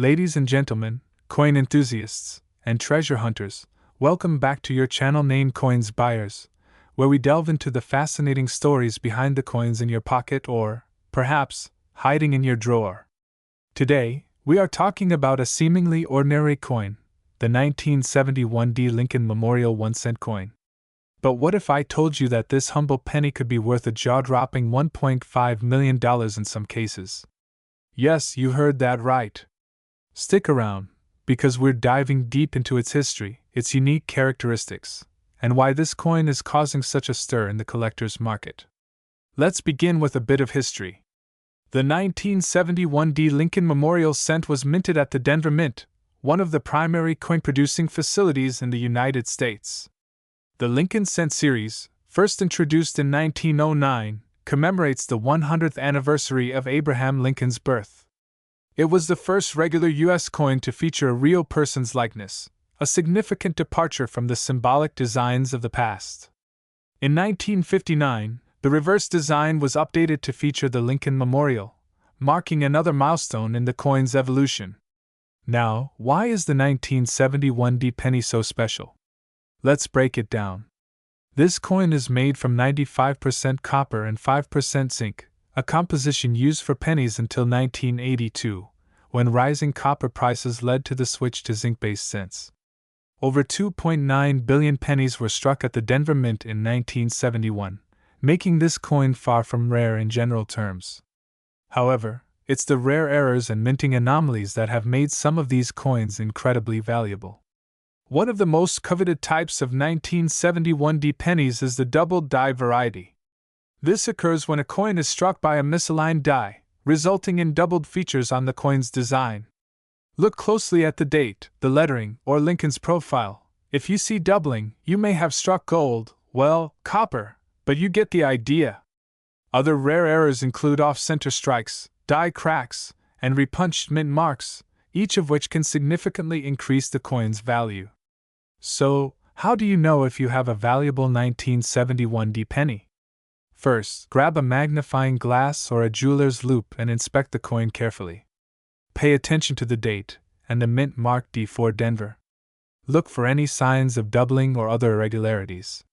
Ladies and gentlemen, coin enthusiasts, and treasure hunters, welcome back to your channel named Coins Buyers, where we delve into the fascinating stories behind the coins in your pocket or, perhaps, hiding in your drawer. Today, we are talking about a seemingly ordinary coin, the 1971 Lincoln Memorial 1-cent coin. But what if I told you that this humble penny could be worth a jaw-dropping $1.5 million in some cases? Yes, you heard that right. Stick around, because we're diving deep into its history, its unique characteristics, and why this coin is causing such a stir in the collector's market. Let's begin with a bit of history. The 1971 Lincoln Memorial Cent was minted at the Denver Mint, one of the primary coin-producing facilities in the United States. The Lincoln Cent series, first introduced in 1909, commemorates the 100th anniversary of Abraham Lincoln's birth. It was the first regular U.S. coin to feature a real person's likeness, a significant departure from the symbolic designs of the past. In 1959, the reverse design was updated to feature the Lincoln Memorial, marking another milestone in the coin's evolution. Now, why is the 1971 penny so special? Let's break it down. This coin is made from 95% copper and 5% zinc, a composition used for pennies until 1982, when rising copper prices led to the switch to zinc-based cents. Over 2.9 billion pennies were struck at the Denver Mint in 1971, making this coin far from rare in general terms. However, it's the rare errors and minting anomalies that have made some of these coins incredibly valuable. One of the most coveted types of 1971 pennies is the double die variety. This occurs when a coin is struck by a misaligned die, resulting in doubled features on the coin's design. Look closely at the date, the lettering, or Lincoln's profile. If you see doubling, you may have struck gold, well, copper, but you get the idea. Other rare errors include off-center strikes, die cracks, and repunched mint marks, each of which can significantly increase the coin's value. So, how do you know if you have a valuable 1971 penny? First, grab a magnifying glass or a jeweler's loupe and inspect the coin carefully. Pay attention to the date and the mint mark D4 Denver. Look for any signs of doubling or other irregularities.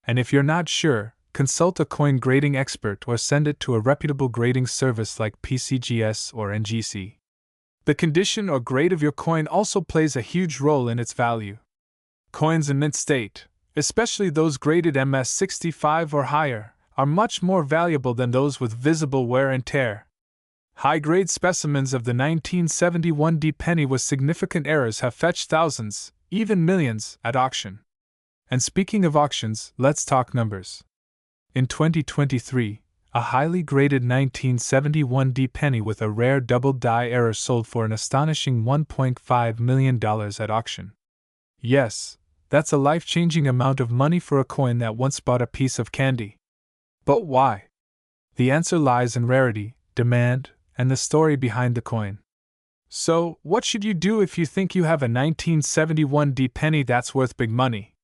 And if you're not sure, consult a coin grading expert or send it to a reputable grading service like PCGS or NGC. The condition or grade of your coin also plays a huge role in its value. Coins in mint state, especially those graded MS65 or higher, are much more valuable than those with visible wear and tear. High-grade specimens of the 1971 penny with significant errors have fetched thousands, even millions, at auction. And speaking of auctions, let's talk numbers. In 2023, a highly graded 1971 penny with a rare double die error sold for an astonishing $1.5 million at auction. Yes, that's a life-changing amount of money for a coin that once bought a piece of candy. But why? The answer lies in rarity, demand, and the story behind the coin. So, what should you do if you think you have a 1971 penny that's worth big money?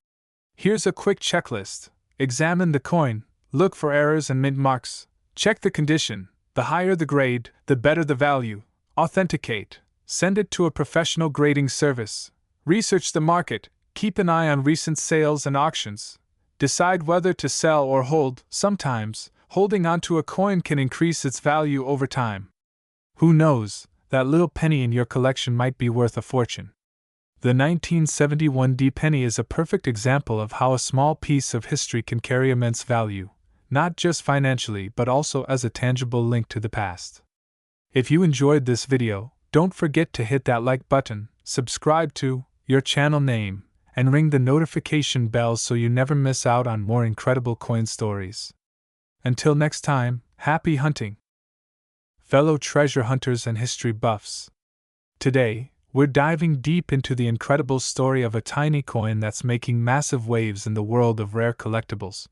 Here's a quick checklist. Examine the coin, look for errors and mint marks, check the condition, the higher the grade, the better the value, authenticate, send it to a professional grading service, research the market, keep an eye on recent sales and auctions. Decide whether to sell or hold. Sometimes, holding onto a coin can increase its value over time. Who knows, that little penny in your collection might be worth a fortune. The 1971 penny is a perfect example of how a small piece of history can carry immense value, not just financially but also as a tangible link to the past. If you enjoyed this video, don't forget to hit that like button, subscribe to your channel name, and ring the notification bell so you never miss out on more incredible coin stories. Until next time, happy hunting! Fellow treasure hunters and history buffs. Today, we're diving deep into the incredible story of a tiny coin that's making massive waves in the world of rare collectibles.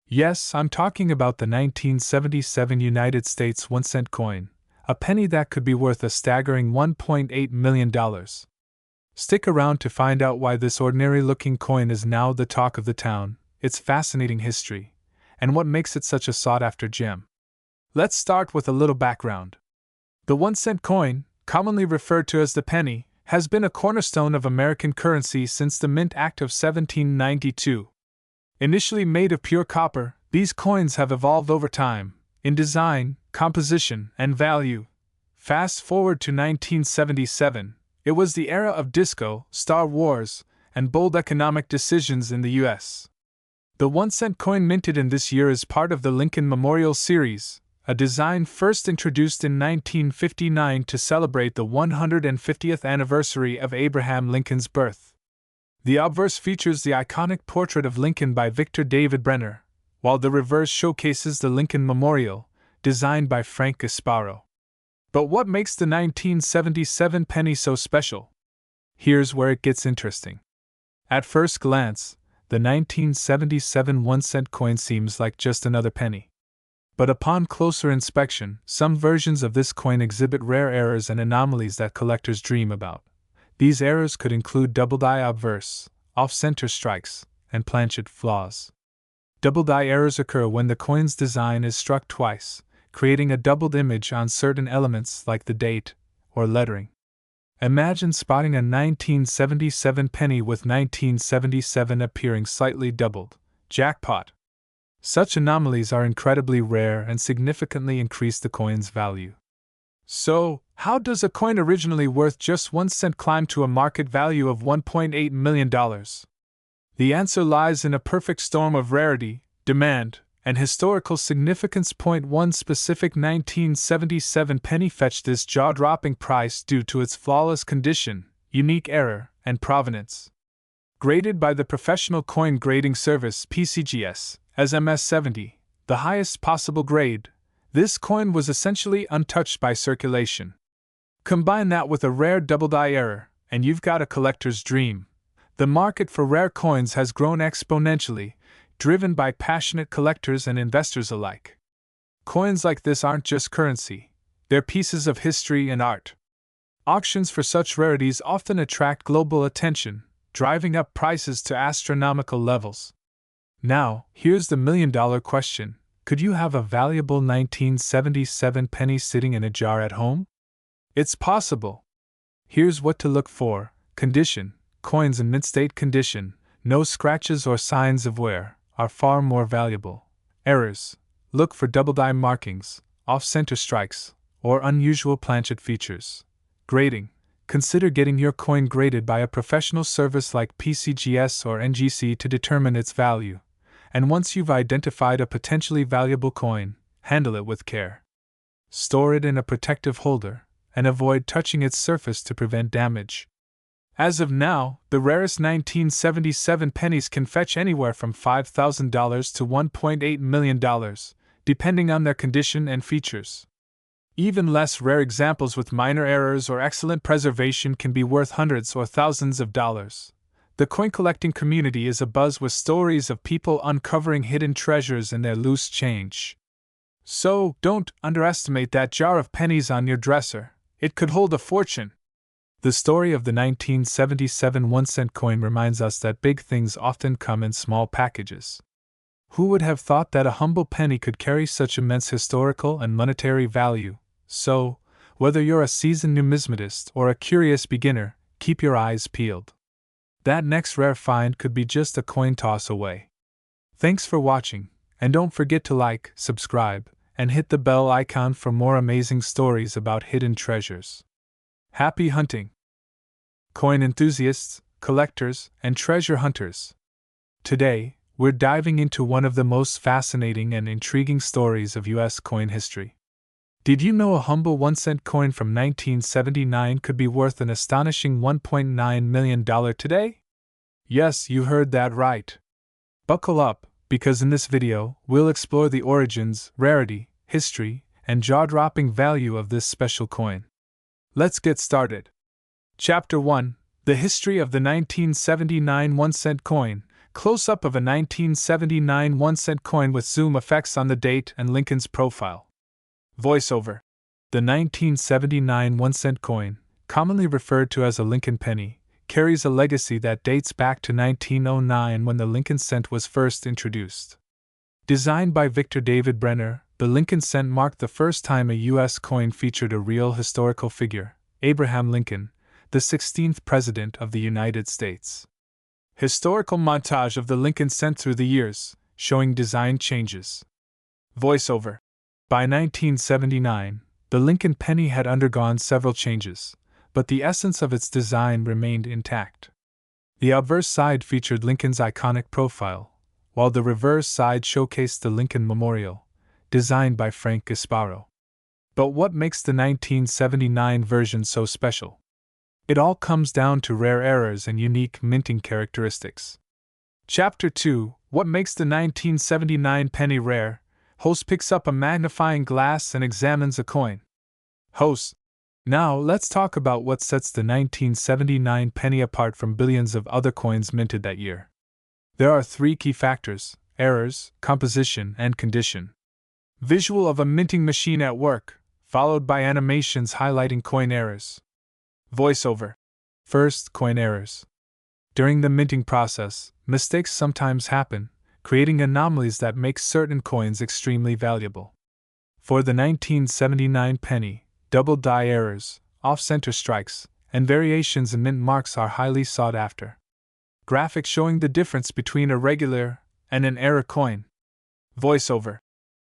Yes, I'm talking about the 1977 United States 1-cent coin, a penny that could be worth a staggering $1.8 million. Stick around to find out why this ordinary-looking coin is now the talk of the town, its fascinating history, and what makes it such a sought-after gem. Let's start with a little background. The 1-cent coin, commonly referred to as the penny, has been a cornerstone of American currency since the Mint Act of 1792. Initially made of pure copper, these coins have evolved over time, in design, composition, and value. Fast forward to 1977, it was the era of disco, Star Wars, and bold economic decisions in the U.S. The 1-cent coin minted in this year is part of the Lincoln Memorial Series, a design first introduced in 1959 to celebrate the 150th anniversary of Abraham Lincoln's birth. The obverse features the iconic portrait of Lincoln by Victor David Brenner, while the reverse showcases the Lincoln Memorial, designed by Frank Gasparo. But what makes the 1977 penny so special? Here's where it gets interesting. At first glance, the 1977 1-cent coin seems like just another penny. But upon closer inspection, some versions of this coin exhibit rare errors and anomalies that collectors dream about. These errors could include double-die obverse, off-center strikes, and planchet flaws. Double-die errors occur when the coin's design is struck twice, creating a doubled image on certain elements like the date or lettering. Imagine spotting a 1977 penny with 1977 appearing slightly doubled. Jackpot! Such anomalies are incredibly rare and significantly increase the coin's value. So, how does a coin originally worth just 1 cent climb to a market value of $1.8 million? The answer lies in a perfect storm of rarity, demand, and historical significance. One specific 1977 penny fetched this jaw-dropping price due to its flawless condition, unique error, and provenance. Graded by the Professional Coin Grading Service (PCGS) as MS-70, the highest possible grade, this coin was essentially untouched by circulation. Combine that with a rare double-die error, and you've got a collector's dream. The market for rare coins has grown exponentially, driven by passionate collectors and investors alike. Coins like this aren't just currency, they're pieces of history and art. Auctions for such rarities often attract global attention, driving up prices to astronomical levels. Now, here's the million-dollar question. Could you have a valuable 1977 penny sitting in a jar at home? It's possible. Here's what to look for. Condition. Coins in mint-state condition, no scratches or signs of wear, are far more valuable. Errors. Look for double-die markings, off-center strikes, or unusual planchet features. Grading. Consider getting your coin graded by a professional service like PCGS or NGC to determine its value. And once you've identified a potentially valuable coin, handle it with care. Store it in a protective holder, and avoid touching its surface to prevent damage. As of now, the rarest 1977 pennies can fetch anywhere from $5,000 to $1.8 million, depending on their condition and features. Even less rare examples with minor errors or excellent preservation can be worth hundreds or thousands of dollars. The coin collecting community is abuzz with stories of people uncovering hidden treasures in their loose change. So, don't underestimate that jar of pennies on your dresser. It could hold a fortune. The story of the 1977 1-cent coin reminds us that big things often come in small packages. Who would have thought that a humble penny could carry such immense historical and monetary value? So, whether you're a seasoned numismatist or a curious beginner, keep your eyes peeled. That next rare find could be just a coin toss away. Thanks for watching, and don't forget to like, subscribe, and hit the bell icon for more amazing stories about hidden treasures. Happy hunting! Coin enthusiasts, collectors, and treasure hunters. Today, we're diving into one of the most fascinating and intriguing stories of U.S. coin history. Did you know a humble 1-cent coin from 1979 could be worth an astonishing $1.9 million today? Yes, you heard that right. Buckle up, because in this video, we'll explore the origins, rarity, history, and jaw-dropping value of this special coin. Let's get started. Chapter 1: The History of the 1979 1-cent coin. Close-up of a 1979 1-cent coin with zoom effects on the date and Lincoln's profile. Voiceover. The 1979 1-cent coin, commonly referred to as a Lincoln penny, carries a legacy that dates back to 1909 when the Lincoln cent was first introduced. Designed by Victor David Brenner, the Lincoln cent marked the first time a U.S. coin featured a real historical figure, Abraham Lincoln, the 16th President of the United States. Historical montage of the Lincoln sent through the years, showing design changes. Voiceover. By 1979, the Lincoln penny had undergone several changes, but the essence of its design remained intact. The obverse side featured Lincoln's iconic profile, while the reverse side showcased the Lincoln Memorial, designed by Frank Gasparo. But what makes the 1979 version so special? It all comes down to rare errors and unique minting characteristics. Chapter 2: What makes the 1979 penny rare? Host picks up a magnifying glass and examines a coin. Host: Now let's talk about what sets the 1979 penny apart from billions of other coins minted that year. There are three key factors: errors, composition, and condition. Visual of a minting machine at work, followed by animations highlighting coin errors. Voiceover. First, coin errors. During the minting process, mistakes sometimes happen, creating anomalies that make certain coins extremely valuable. For the 1979 penny, double die errors, off-center strikes, and variations in mint marks are highly sought after. Graphics showing the difference between a regular and an error coin. Voiceover.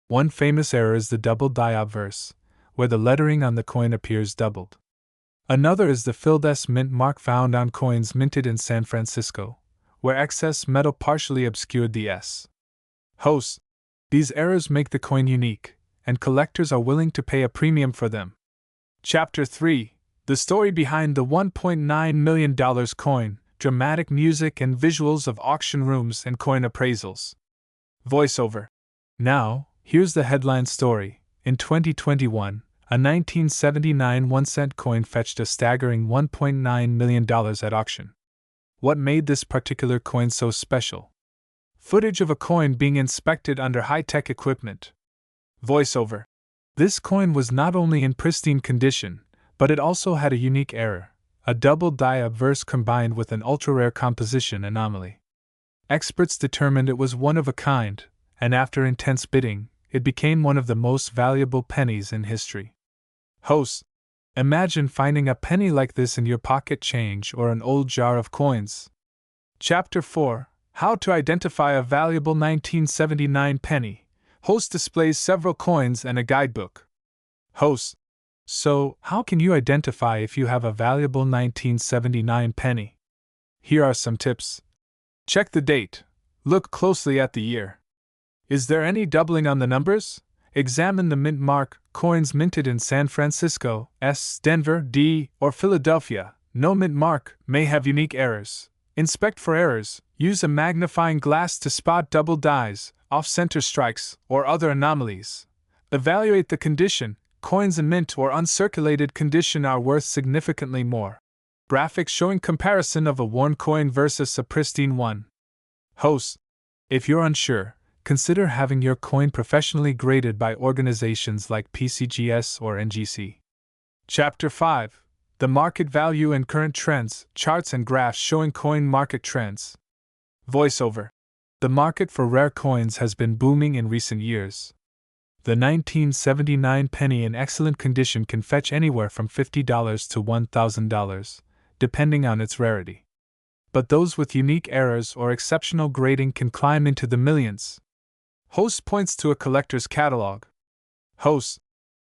One famous error is the double die obverse, where the lettering on the coin appears doubled. Another is the filled S mint mark found on coins minted in San Francisco, where excess metal partially obscured the S. Host. These errors make the coin unique, and collectors are willing to pay a premium for them. Chapter 3: The story behind the $1.9 million coin, dramatic music and visuals of auction rooms and coin appraisals. Voiceover. Now, here's the headline story. In 2021, a 1979 1-cent coin fetched a staggering $1.9 million at auction. What made this particular coin so special? Footage of a coin being inspected under high-tech equipment. Voiceover. This coin was not only in pristine condition, but it also had a unique error, a double die obverse combined with an ultra-rare composition anomaly. Experts determined it was one of a kind, and after intense bidding, it became one of the most valuable pennies in history. Host. Imagine finding a penny like this in your pocket change or an old jar of coins. Chapter 4: How to identify a valuable 1979 penny. Host displays several coins and a guidebook. Host. So, how can you identify if you have a valuable 1979 penny? Here are some tips. Check the date. Look closely at the year. Is there any doubling on the numbers? Examine the mint mark. Coins minted in San Francisco, S, Denver, D, or Philadelphia, no mint mark, may have unique errors. Inspect for errors. Use a magnifying glass to spot double dies, off-center strikes, or other anomalies. Evaluate the condition. Coins in mint or uncirculated condition are worth significantly more. Graphics showing comparison of a worn coin versus a pristine one. Host. If you're unsure, consider having your coin professionally graded by organizations like PCGS or NGC. Chapter 5: The market value and current trends, charts and graphs showing coin market trends. Voiceover. The market for rare coins has been booming in recent years. The 1979 penny in excellent condition can fetch anywhere from $50 to $1,000, depending on its rarity. But those with unique errors or exceptional grading can climb into the millions. Host points to a collector's catalog. Host.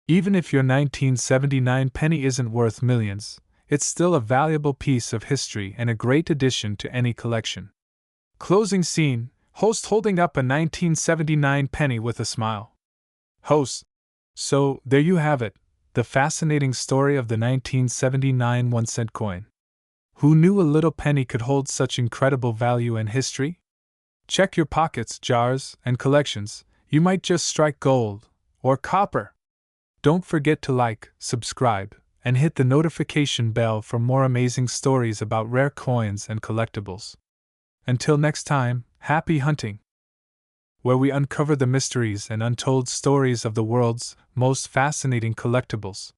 Even if your 1979 penny isn't worth millions, it's still a valuable piece of history and a great addition to any collection. Closing scene. Host holding up a 1979 penny with a smile. Host. So, there you have it, the fascinating story of the 1979 1-cent coin. Who knew a little penny could hold such incredible value and history? Check your pockets, jars, and collections. You might just strike gold or copper. Don't forget to like, subscribe, and hit the notification bell for more amazing stories about rare coins and collectibles. Until next time, happy hunting! Where we uncover the mysteries and untold stories of the world's most fascinating collectibles.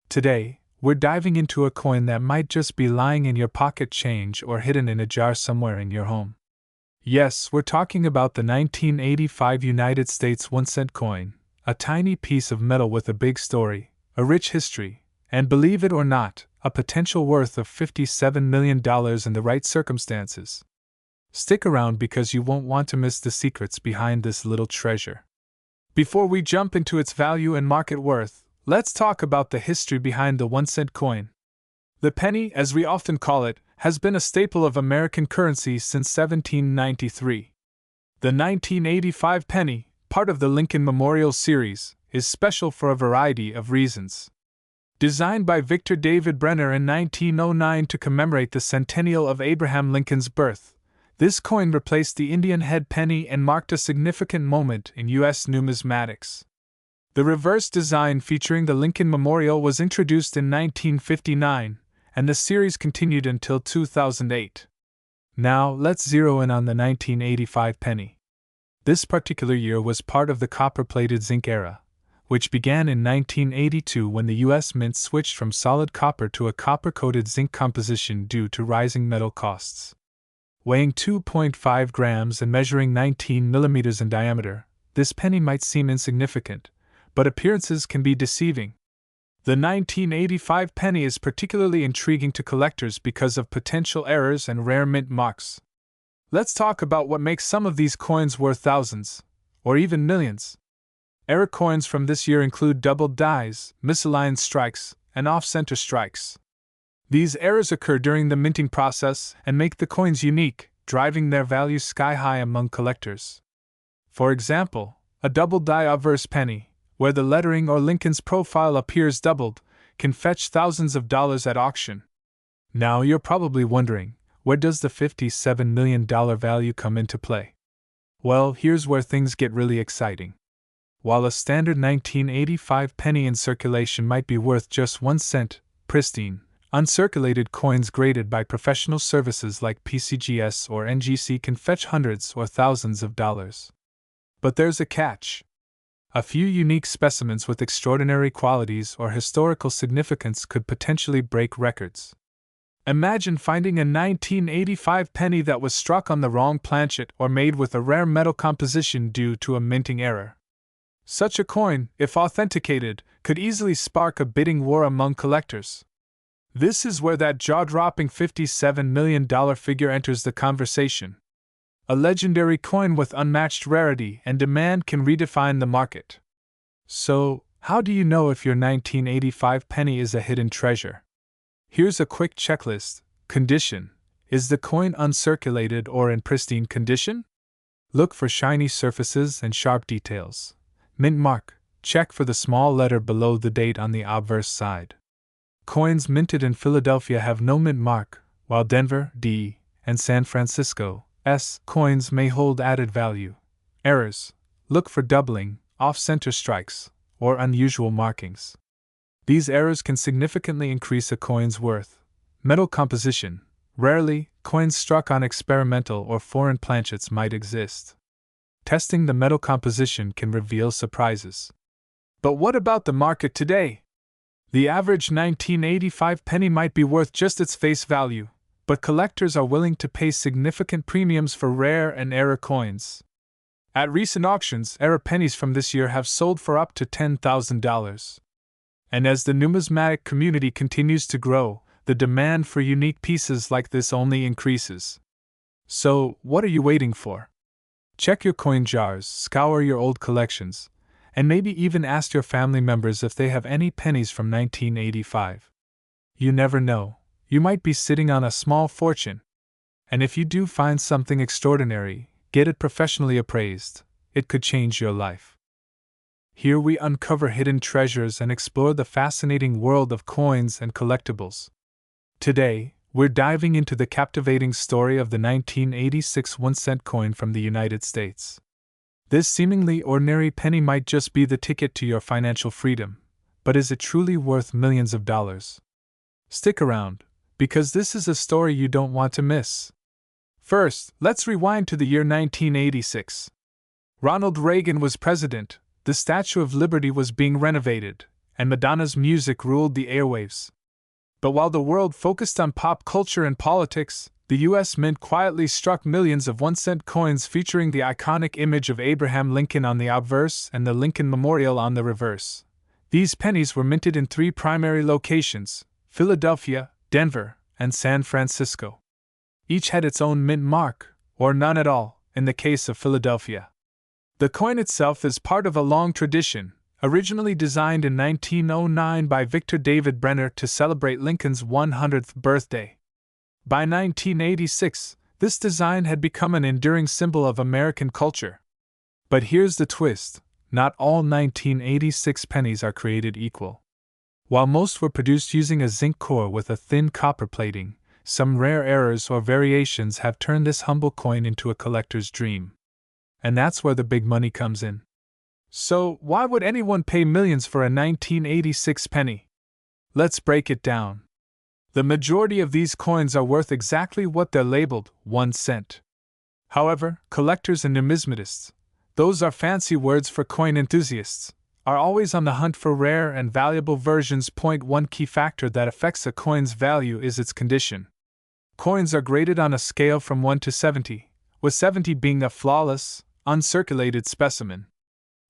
Today, we're diving into a coin that might just be lying in your pocket change or hidden in a jar somewhere in your home. Yes, we're talking about the 1985 United States 1-cent coin, a tiny piece of metal with a big story, a rich history, and believe it or not, a potential worth of $57 million in the right circumstances. Stick around because you won't want to miss the secrets behind this little treasure. Before we jump into its value and market worth, let's talk about the history behind the 1-cent coin. The penny, as we often call it, has been a staple of American currency since 1793. The 1985 penny, part of the Lincoln Memorial series, is special for a variety of reasons. Designed by Victor David Brenner in 1909 to commemorate the centennial of Abraham Lincoln's birth, this coin replaced the Indian head penny and marked a significant moment in U.S. numismatics. The reverse design featuring the Lincoln Memorial was introduced in 1959, and the series continued until 2008. Now, let's zero in on the 1985 penny. This particular year was part of the copper-plated zinc era, which began in 1982 when the U.S. Mint switched from solid copper to a copper-coated zinc composition due to rising metal costs. Weighing 2.5 grams and measuring 19 millimeters in diameter, this penny might seem insignificant, but appearances can be deceiving. The 1985 penny is particularly intriguing to collectors because of potential errors and rare mint marks. Let's talk about what makes some of these coins worth thousands, or even millions. Error coins from this year include doubled dies, misaligned strikes, and off-center strikes. These errors occur during the minting process and make the coins unique, driving their value sky high among collectors. For example, a double die obverse penny, where the lettering or Lincoln's profile appears doubled, can fetch thousands of dollars at auction. Now you're probably wondering, where does the $57 million value come into play? Well, here's where things get really exciting. While a standard 1985 penny in circulation might be worth just 1 cent, pristine, uncirculated coins graded by professional services like PCGS or NGC can fetch hundreds or thousands of dollars. But there's a catch. A few unique specimens with extraordinary qualities or historical significance could potentially break records. Imagine finding a 1985 penny that was struck on the wrong planchet or made with a rare metal composition due to a minting error. Such a coin, if authenticated, could easily spark a bidding war among collectors. This is where that jaw-dropping $57 million figure enters the conversation. A legendary coin with unmatched rarity and demand can redefine the market. So, how do you know if your 1985 penny is a hidden treasure? Here's a quick checklist. Condition: is the coin uncirculated or in pristine condition? Look for shiny surfaces and sharp details. Mint mark: check for the small letter below the date on the obverse side. Coins minted in Philadelphia have no mint mark, while Denver, D, and San Francisco, S, coins may hold added value. Errors: look for doubling, off-center strikes, or unusual markings. These errors can significantly increase a coin's worth. Metal composition: rarely, coins struck on experimental or foreign planchets might exist. Testing the metal composition can reveal surprises. But what about the market today? The average 1985 penny might be worth just its face value, but collectors are willing to pay significant premiums for rare and error coins. At recent auctions, error pennies from this year have sold for up to $10,000. And as the numismatic community continues to grow, the demand for unique pieces like this only increases. So, what are you waiting for? Check your coin jars, scour your old collections, and maybe even ask your family members if they have any pennies from 1985. You never know, you might be sitting on a small fortune. And if you do find something extraordinary, get it professionally appraised. It could change your life. Here we uncover hidden treasures and explore the fascinating world of coins and collectibles. Today, we're diving into the captivating story of the 1986 1-cent coin from the United States. This seemingly ordinary penny might just be the ticket to your financial freedom, but is it truly worth millions of dollars? Stick around, because this is a story you don't want to miss. First, let's rewind to the year 1986. Ronald Reagan was president, the Statue of Liberty was being renovated, and Madonna's music ruled the airwaves. But while the world focused on pop culture and politics, the U.S. Mint quietly struck millions of 1-cent coins featuring the iconic image of Abraham Lincoln on the obverse and the Lincoln Memorial on the reverse. These pennies were minted in 3 primary locations: Philadelphia, Denver, and San Francisco. Each had its own mint mark, or none at all, in the case of Philadelphia. The coin itself is part of a long tradition, originally designed in 1909 by Victor David Brenner to celebrate Lincoln's 100th birthday. By 1986, this design had become an enduring symbol of American culture. But here's the twist: not all 1986 pennies are created equal. While most were produced using a zinc core with a thin copper plating, some rare errors or variations have turned this humble coin into a collector's dream. And that's where the big money comes in. So, why would anyone pay millions for a 1986 penny? Let's break it down. The majority of these coins are worth exactly what they're labeled, 1 cent. However, collectors and numismatists, those are fancy words for coin enthusiasts, are always on the hunt for rare and valuable versions. One key factor that affects a coin's value is its condition. Coins are graded on a scale from 1 to 70, with 70 being a flawless, uncirculated specimen.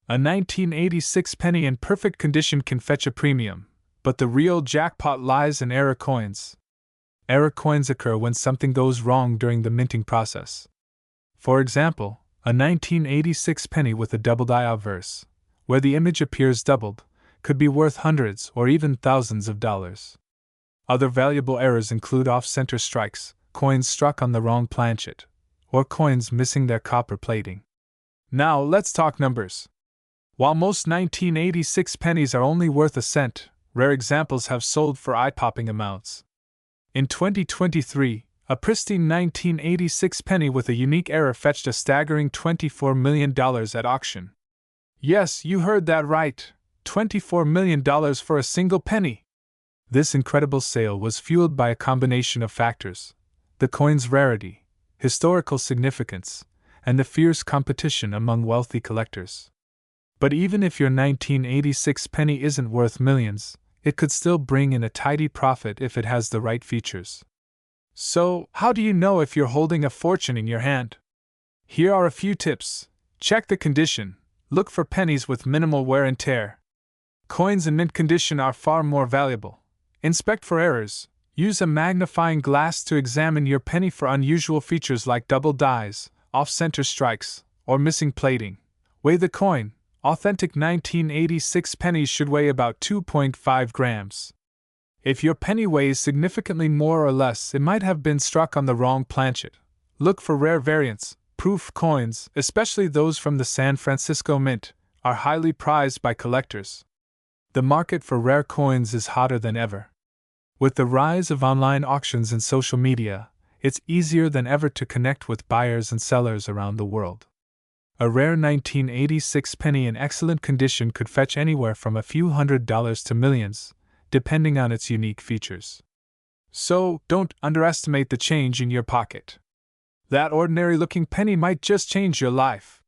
A 1986 penny in perfect condition can fetch a premium, but the real jackpot lies in error coins. Error coins occur when something goes wrong during the minting process. For example, a 1986 penny with a doubled I obverse, where the image appears doubled, could be worth hundreds or even thousands of dollars. Other valuable errors include off-center strikes, coins struck on the wrong planchet, or coins missing their copper plating. Now let's talk numbers. While most 1986 pennies are only worth a cent, rare examples have sold for eye-popping amounts. In 2023, a pristine 1986 penny with a unique error fetched a staggering $24 million at auction. Yes, you heard that right, $24 million for a single penny. This incredible sale was fueled by a combination of factors: the coin's rarity, historical significance, and the fierce competition among wealthy collectors. But even if your 1986 penny isn't worth millions, it could still bring in a tidy profit if it has the right features. So, how do you know if you're holding a fortune in your hand? Here are a few tips. Check the condition. Look for pennies with minimal wear and tear. Coins in mint condition are far more valuable. Inspect for errors. Use a magnifying glass to examine your penny for unusual features like double dies, off-center strikes, or missing plating. Weigh the coin. Authentic 1986 pennies should weigh about 2.5 grams. If your penny weighs significantly more or less, it might have been struck on the wrong planchet. Look for rare variants. Proof coins, especially those from the San Francisco Mint, are highly prized by collectors. The market for rare coins is hotter than ever. With the rise of online auctions and social media, it's easier than ever to connect with buyers and sellers around the world. A rare 1986 penny in excellent condition could fetch anywhere from a few $100s to millions, depending on its unique features. So, don't underestimate the change in your pocket. That ordinary-looking penny might just change your life.